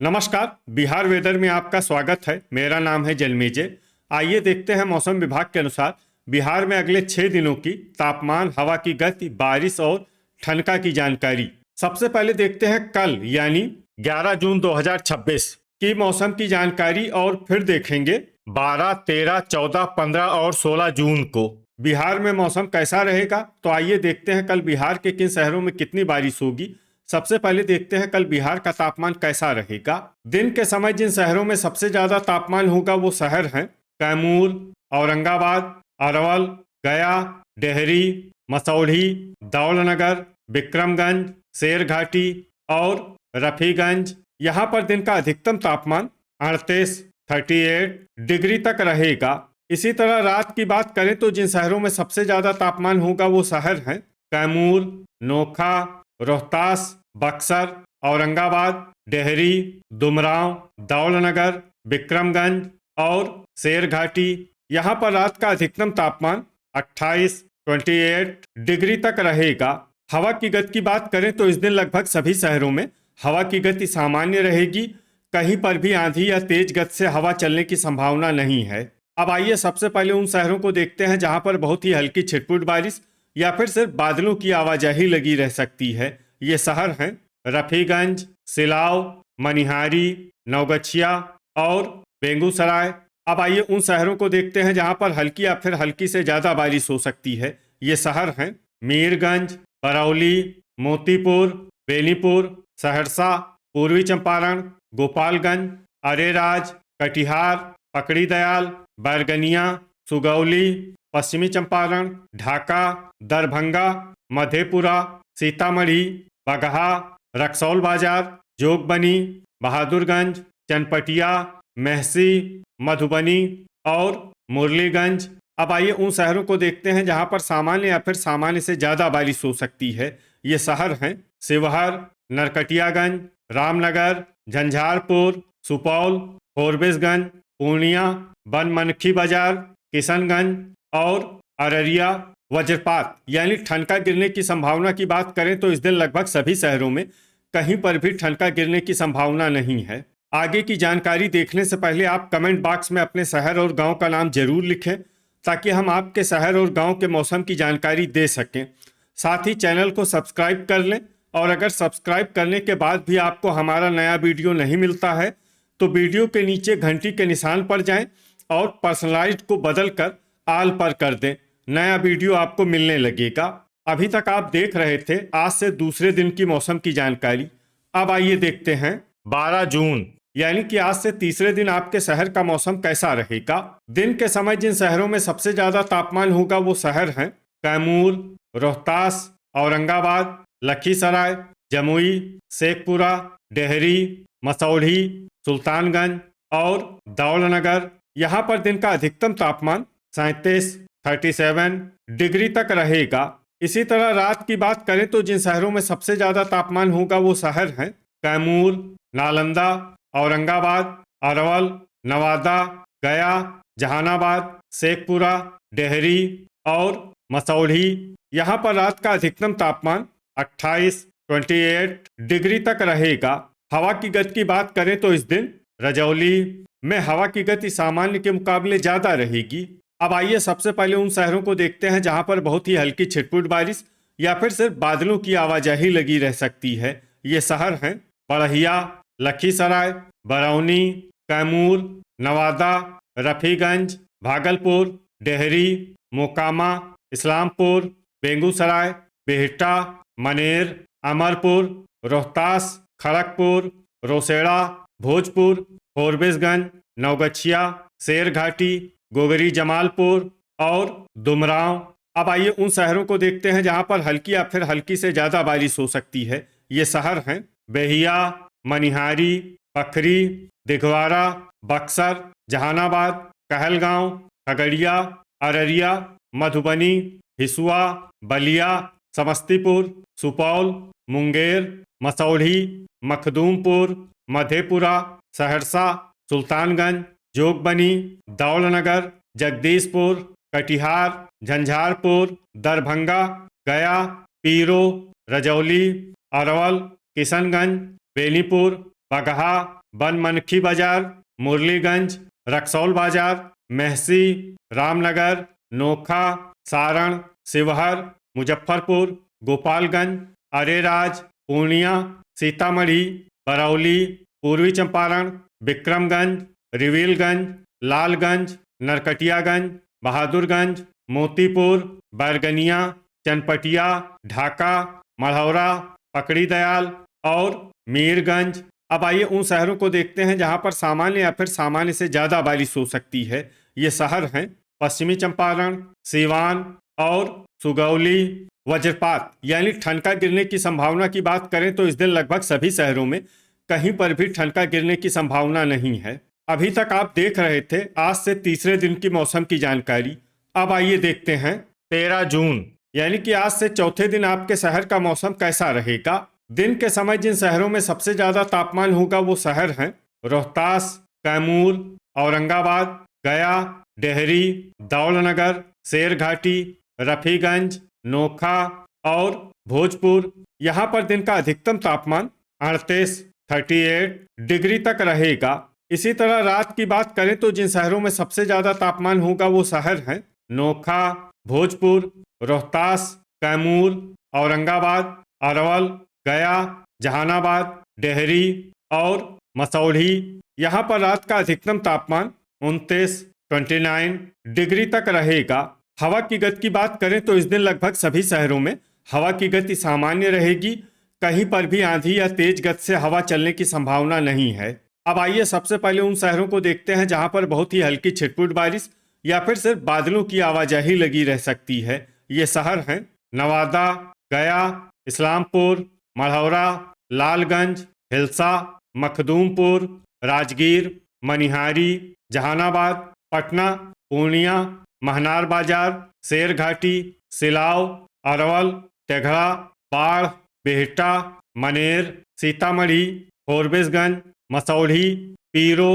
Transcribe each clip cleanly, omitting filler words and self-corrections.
नमस्कार। बिहार वेदर में आपका स्वागत है। मेरा नाम है जन्मेजय। आइए देखते हैं मौसम विभाग के अनुसार बिहार में अगले 6 दिनों की तापमान, हवा की गति, बारिश और ठनका की जानकारी। सबसे पहले देखते हैं कल यानी 11 जून 2026 की मौसम की जानकारी और फिर देखेंगे 12, 13, 14, 15 और 16 जून को बिहार में मौसम कैसा रहेगा। तो आइए देखते हैं कल बिहार के किन शहरों में कितनी बारिश होगी। सबसे पहले देखते हैं कल बिहार का तापमान कैसा रहेगा। दिन के समय जिन शहरों में सबसे ज्यादा तापमान होगा वो शहर हैं कैमूर, औरंगाबाद, अरवल, गया, डेहरी, मसौढ़ी, दौलनगर, विक्रमगंज, शेरघाटी और रफीगंज। यहाँ पर दिन का अधिकतम तापमान 38 डिग्री तक रहेगा। इसी तरह रात की बात करें तो जिन शहरों में सबसे ज्यादा तापमान होगा वो शहर हैं कैमूर, नोखा, रोहतास, बक्सर, औरंगाबाद, डेहरी, दुमराव, दौलनगर, विक्रमगंज और शेरघाटी। यहाँ पर रात का अधिकतम तापमान 28 डिग्री तक रहेगा। हवा की गति की बात करें तो इस दिन लगभग सभी शहरों में हवा की गति सामान्य रहेगी। कहीं पर भी आंधी या तेज गति से हवा चलने की संभावना नहीं है। अब आइए सबसे पहले उन शहरों को देखते हैं जहां पर बहुत ही हल्की छिटपुट बारिश या फिर सिर्फ बादलों की आवाजाही लगी रह सकती है। ये शहर हैं रफीगंज, सिलाव, मनिहारी, नवगछिया और बेगूसराय। अब आइए उन शहरों को देखते हैं जहां पर हल्की या फिर हल्की से ज्यादा बारिश हो सकती है। ये शहर हैं मीरगंज, बरौली, मोतीपुर, बेनीपुर, सहरसा, पूर्वी चंपारण, गोपालगंज, अरेराज, कटिहार, पकड़ी दयाल, बैरगनिया, सुगौली, पश्चिमी चंपारण, ढाका, दरभंगा, मधेपुरा, सीतामढ़ी, बगहा, रक्सौल बाजार, जोगबनी, बहादुरगंज, चनपटिया, महसी, मधुबनी और मुरलीगंज। अब आइए उन शहरों को देखते हैं जहां पर सामान्य या फिर सामान्य से ज्यादा बारिश हो सकती है। ये शहर हैं शिवहर, नरकटियागंज, रामनगर, झंझारपुर, सुपौल, फोरबिसगंज, पूर्णिया, बनमनखी बाजार, किशनगंज और अररिया। वज्रपात यानी ठनका गिरने की संभावना की बात करें तो इस दिन लगभग सभी शहरों में कहीं पर भी ठनका गिरने की संभावना नहीं है। आगे की जानकारी देखने से पहले आप कमेंट बॉक्स में अपने शहर और गांव का नाम जरूर लिखें ताकि हम आपके शहर और गांव के मौसम की जानकारी दे सकें। साथ ही चैनल को सब्सक्राइब कर लें और अगर सब्सक्राइब करने के बाद भी आपको हमारा नया वीडियो नहीं मिलता है तो वीडियो के नीचे घंटी के निशान पर जाएं और पर्सनलाइज्ड को बदल कर आल पर कर दें। नया वीडियो आपको मिलने लगेगा। अभी तक आप देख रहे थे आज से दूसरे दिन की मौसम की जानकारी। अब आइए देखते हैं 12 जून यानी कि आज से तीसरे दिन आपके शहर का मौसम कैसा रहेगा। दिन के समय जिन शहरों में सबसे ज्यादा तापमान होगा वो शहर हैं कैमूर, रोहतास, औरंगाबाद, लखीसराय, जमुई, शेखपुरा, डेहरी, मसौढ़ी, सुल्तानगंज और दौलनगर। यहाँ पर दिन का अधिकतम तापमान 37 डिग्री तक रहेगा। इसी तरह रात की बात करें तो जिन शहरों में सबसे ज्यादा तापमान होगा वो शहर हैं कैमूर, नालंदा, औरंगाबाद, अरवल, नवादा, गया, जहानाबाद, शेखपुरा, डेहरी और मसौढ़ी। यहाँ पर रात का अधिकतम तापमान 28 डिग्री तक रहेगा। हवा की गति की बात करें तो इस दिन रजौली में हवा की गति सामान्य के मुकाबले ज्यादा रहेगी। अब आइए सबसे पहले उन शहरों को देखते हैं जहां पर बहुत ही हल्की छिटपुट बारिश या फिर सिर्फ बादलों की आवाजाही लगी रह सकती है। ये शहर हैं बड़हिया, लखीसराय, बरौनी, कैमूर, नवादा, रफीगंज, भागलपुर, डेहरी, मोकामा, इस्लामपुर, बेगूसराय, बिहटा, मनेर, अमरपुर, रोहतास, खड़गपुर, रोसेड़ा, भोजपुर, फोरबिसगंज, नवगछिया, शेरघाटी, गोगरी, जमालपुर और दुमराव। अब आइए उन शहरों को देखते हैं जहां पर हल्की या फिर हल्की से ज्यादा बारिश हो सकती है। ये शहर हैं बेहिया, मनिहारी, पखरी, दिघवारा, बक्सर, जहानाबाद, कहलगांव, खगड़िया, अररिया, मधुबनी, हिसुआ, बलिया, समस्तीपुर, सुपौल, मुंगेर, मसौढ़ी, मखदूमपुर, मधेपुरा, सहरसा, सुल्तानगंज, जोगबनी, दौलनगर, जगदीशपुर, कटिहार, झंझारपुर, दरभंगा, गया, पीरो, रजौली, अरवल, किशनगंज, बेनीपुर, बगहा, बनमनखी बाजार, मुरलीगंज, रक्सौल बाजार, मेहसी, रामनगर, नोखा, सारण, शिवहर, मुजफ्फरपुर, गोपालगंज, अरेराज, पूर्णिया, सीतामढ़ी, बरौली, पूर्वी चंपारण, विक्रमगंज, रिविलगंज, लालगंज, नरकटियागंज, बहादुरगंज, मोतीपुर, बैरगनिया, चनपटिया, ढाका, मढ़ौरा, पकड़ी दयाल और मीरगंज। अब आइए उन शहरों को देखते हैं जहां पर सामान्य या फिर सामान्य से ज़्यादा बारिश हो सकती है। ये शहर हैं पश्चिमी चंपारण, सीवान और सुगौली। वज्रपात यानी ठनका गिरने की संभावना की बात करें तो इस दिन लगभग सभी शहरों में कहीं पर भी ठनका गिरने की संभावना नहीं है। अभी तक आप देख रहे थे आज से तीसरे दिन की मौसम की जानकारी। अब आइए देखते हैं 13 जून यानी कि आज से चौथे दिन आपके शहर का मौसम कैसा रहेगा। दिन के समय जिन शहरों में सबसे ज्यादा तापमान होगा वो शहर हैं रोहतास, कैमूर, औरंगाबाद, गया, डेहरी, दौलनगर, शेरघाटी, रफीगंज, नोखा और भोजपुर। यहाँ पर दिन का अधिकतम तापमान 38 डिग्री तक रहेगा। इसी तरह रात की बात करें तो जिन शहरों में सबसे ज्यादा तापमान होगा वो शहर हैं नोखा, भोजपुर, रोहतास, कैमूर, औरंगाबाद, अरवल, गया, जहानाबाद, डेहरी और मसौढ़ी। यहाँ पर रात का अधिकतम तापमान 29 डिग्री तक रहेगा। हवा की गति की बात करें तो इस दिन लगभग सभी शहरों में हवा की गति सामान्य रहेगी। कहीं पर भी आंधी या तेज गति से हवा चलने की संभावना नहीं है। अब आइए सबसे पहले उन शहरों को देखते हैं जहां पर बहुत ही हल्की छिटपुट बारिश या फिर सिर्फ बादलों की आवाजाही लगी रह सकती है। ये शहर हैं नवादा, गया, इस्लामपुर, मढ़ौरा, लालगंज, हिलसा, मखदूमपुर, राजगीर, मनिहारी, जहानाबाद, पटना, पूर्णिया, महनार बाजार, शेरघाटी, सिलाव, अरवल, तेघड़ा, बाढ़, बेहटा, मनेर, सीतामढ़ी, फोरबिसगंज, मसौढ़ी, पीरो,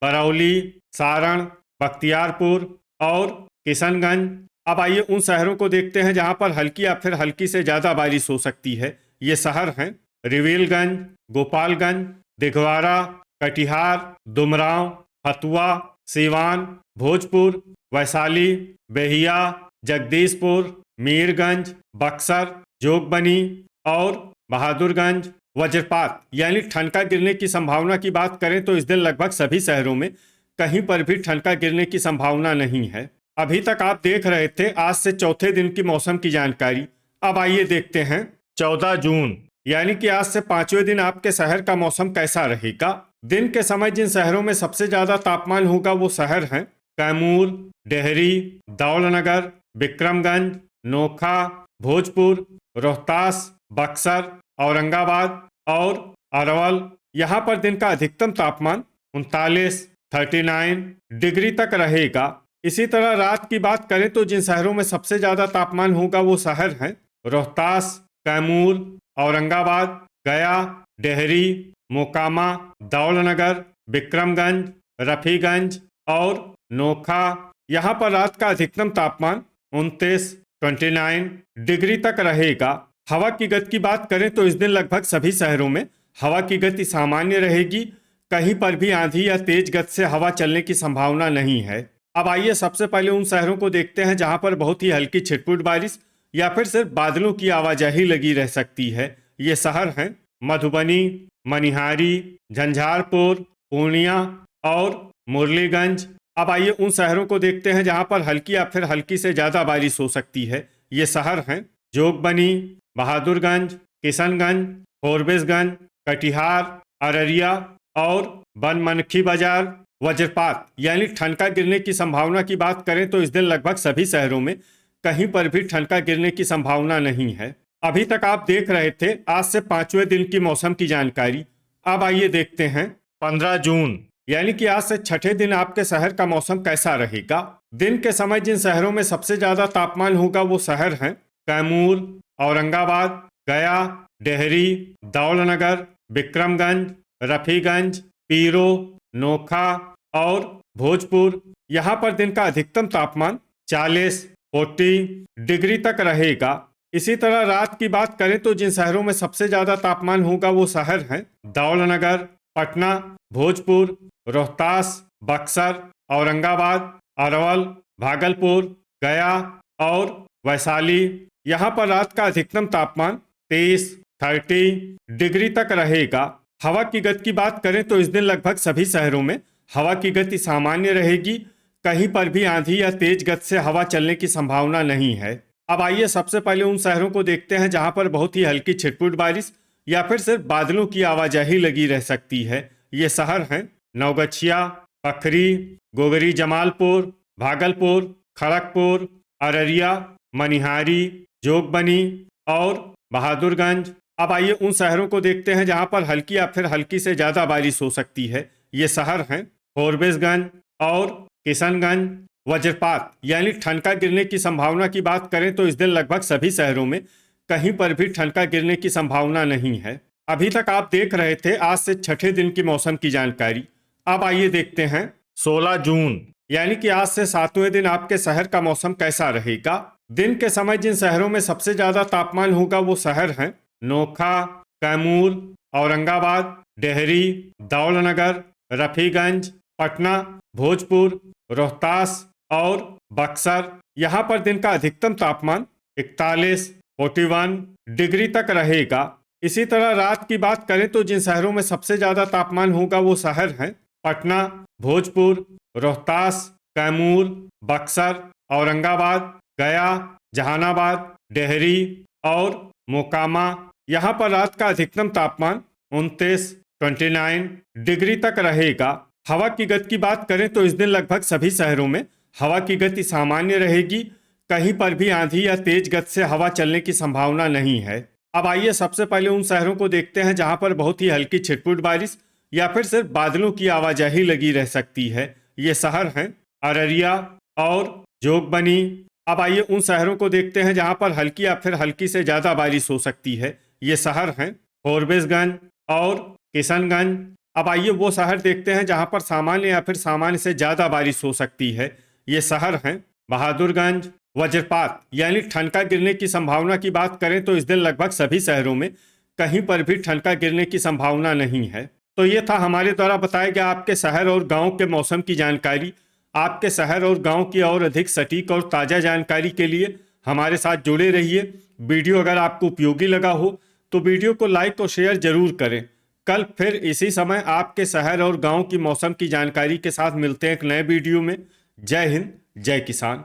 बरौली, सारण, बख्तियारपुर और किशनगंज। अब आइए उन शहरों को देखते हैं जहां पर हल्की या फिर हल्की से ज़्यादा बारिश हो सकती है। ये शहर हैं रिविलगंज, गोपालगंज, दिघवारा, कटिहार, दुमराव, हथुआ, सीवान, भोजपुर, वैशाली, बेहिया, जगदीशपुर, मीरगंज, बक्सर, जोगबनी और बहादुरगंज। वज्रपात यानी ठनका गिरने की संभावना की बात करें तो इस दिन लगभग सभी शहरों में कहीं पर भी ठनका गिरने की संभावना नहीं है। अभी तक आप देख रहे थे आज से चौथे दिन की मौसम की जानकारी। अब आइए देखते हैं 14 जून यानी कि आज से पांचवें दिन आपके शहर का मौसम कैसा रहेगा। दिन के समय जिन शहरों में सबसे ज्यादा तापमान होगा वो शहर हैं कैमूर, डेहरी, दौलनगर, विक्रमगंज, नोखा, भोजपुर, रोहतास, बक्सर, औरंगाबाद और अरवल। यहाँ पर दिन का अधिकतम तापमान 39 डिग्री तक रहेगा। इसी तरह रात की बात करें तो जिन शहरों में सबसे ज्यादा तापमान होगा वो शहर हैं रोहतास, कैमूर, औरंगाबाद, गया, डेहरी, मोकामा, दौलनगर, विक्रमगंज, रफीगंज और नोखा। यहाँ पर रात का अधिकतम तापमान 29 डिग्री तक रहेगा। हवा की गति की बात करें तो इस दिन लगभग सभी शहरों में हवा की गति सामान्य रहेगी। कहीं पर भी आंधी या तेज गति से हवा चलने की संभावना नहीं है। अब आइए सबसे पहले उन शहरों को देखते हैं जहां पर बहुत ही हल्की छिटपुट बारिश या फिर सिर्फ बादलों की आवाजाही लगी रह सकती है। ये शहर हैं मधुबनी, मनिहारी, झंझारपुर, पूर्णिया और मुरलीगंज। अब आइए उन शहरों को देखते हैं जहां पर हल्की या फिर हल्की से ज़्यादा बारिश हो सकती है। ये शहर हैं जोगबनी, बहादुरगंज, किशनगंज, फोरबिसगंज, कटिहार, अररिया और बनमनखी बाजार। वज्रपात यानी ठनका गिरने की संभावना की बात करें तो इस दिन लगभग सभी शहरों में कहीं पर भी ठनका गिरने की संभावना नहीं है। अभी तक आप देख रहे थे आज से पांचवें दिन की मौसम की जानकारी। अब आइए देखते हैं 15 जून यानी कि आज से छठे दिन आपके शहर का मौसम कैसा रहेगा। दिन के समय जिन शहरों में सबसे ज्यादा तापमान होगा वो शहर हैं कैमूर, औरंगाबाद, गया, डेहरी, दौलनगर, विक्रमगंज, रफीगंज, पीरो, नोखा और भोजपुर। यहाँ पर दिन का अधिकतम तापमान 40 डिग्री तक रहेगा। इसी तरह रात की बात करें तो जिन शहरों में सबसे ज्यादा तापमान होगा वो शहर हैं दौलनगर, पटना, भोजपुर, रोहतास, बक्सर, औरंगाबाद, अरवल, भागलपुर, गया और वैशाली। यहाँ पर रात का अधिकतम तापमान 30 डिग्री तक रहेगा। हवा की गति की बात करें तो इस दिन लगभग सभी शहरों में हवा की गति सामान्य रहेगी। कहीं पर भी आंधी या तेज गति से हवा चलने की संभावना नहीं है। अब आइए सबसे पहले उन शहरों को देखते हैं जहां पर बहुत ही हल्की छिटपुट बारिश या फिर सिर्फ बादलों की आवाजाही लगी रह सकती है। ये शहर हैं नवगछिया, पखरी, गोगरी जमालपुर, भागलपुर, खड़गपुर, अररिया, मनिहारी, जोगबनी और बहादुरगंज। अब आइए उन शहरों को देखते हैं जहां पर हल्की या फिर हल्की से ज्यादा बारिश हो सकती है। ये शहर हैं फोरबिसगंज और किशनगंज। वज्रपात यानी ठनका गिरने की संभावना की बात करें तो इस दिन लगभग सभी शहरों में कहीं पर भी ठनका गिरने की संभावना नहीं है। अभी तक आप देख रहे थे आज से छठे दिन की मौसम की जानकारी। अब आइए देखते हैं 16 जून यानी कि आज से 7वें दिन आपके शहर का मौसम कैसा रहेगा। दिन के समय जिन शहरों में सबसे ज्यादा तापमान होगा वो शहर हैं नोखा, कैमूर, औरंगाबाद, डेहरी, दौलनगर, रफीगंज, पटना, भोजपुर, रोहतास और बक्सर। यहाँ पर दिन का अधिकतम तापमान 41 डिग्री तक रहेगा। इसी तरह रात की बात करें तो जिन शहरों में सबसे ज्यादा तापमान होगा वो शहर हैं पटना, भोजपुर, रोहतास, कैमूर, बक्सर, औरंगाबाद, गया, जहानाबाद, डेहरी और मोकामा। यहाँ पर रात का अधिकतम तापमान 29 डिग्री तक रहेगा। हवा की गति की बात करें तो इस दिन लगभग सभी शहरों में हवा की गति सामान्य रहेगी। कहीं पर भी आंधी या तेज गति से हवा चलने की संभावना नहीं है। अब आइए सबसे पहले उन शहरों को देखते हैं जहां पर बहुत ही हल्की छिटपुट बारिश या फिर सिर्फ बादलों की आवाजाही लगी रह सकती है। ये शहर हैं अररिया और जोगबनी। अब आइए उन शहरों को देखते हैं जहां पर हल्की या फिर हल्की से ज्यादा बारिश हो सकती है। ये शहर हैं फोरबिसगंज और किशनगंज। अब आइए वो शहर देखते हैं जहां पर सामान्य या फिर सामान्य से ज्यादा बारिश हो सकती है। ये शहर हैं बहादुरगंज। वज्रपात यानी ठनका गिरने की संभावना की बात करें तो इस दिन लगभग सभी शहरों में कहीं पर भी ठनका गिरने की संभावना नहीं है। तो ये था हमारे द्वारा बताया गया आपके शहर और गांव के मौसम की जानकारी। आपके शहर और गांव की और अधिक सटीक और ताज़ा जानकारी के लिए हमारे साथ जुड़े रहिए। वीडियो अगर आपको उपयोगी लगा हो तो वीडियो को लाइक और शेयर जरूर करें। कल फिर इसी समय आपके शहर और गांव की मौसम की जानकारी के साथ मिलते हैं एक नए वीडियो में। जय हिंद, जय किसान।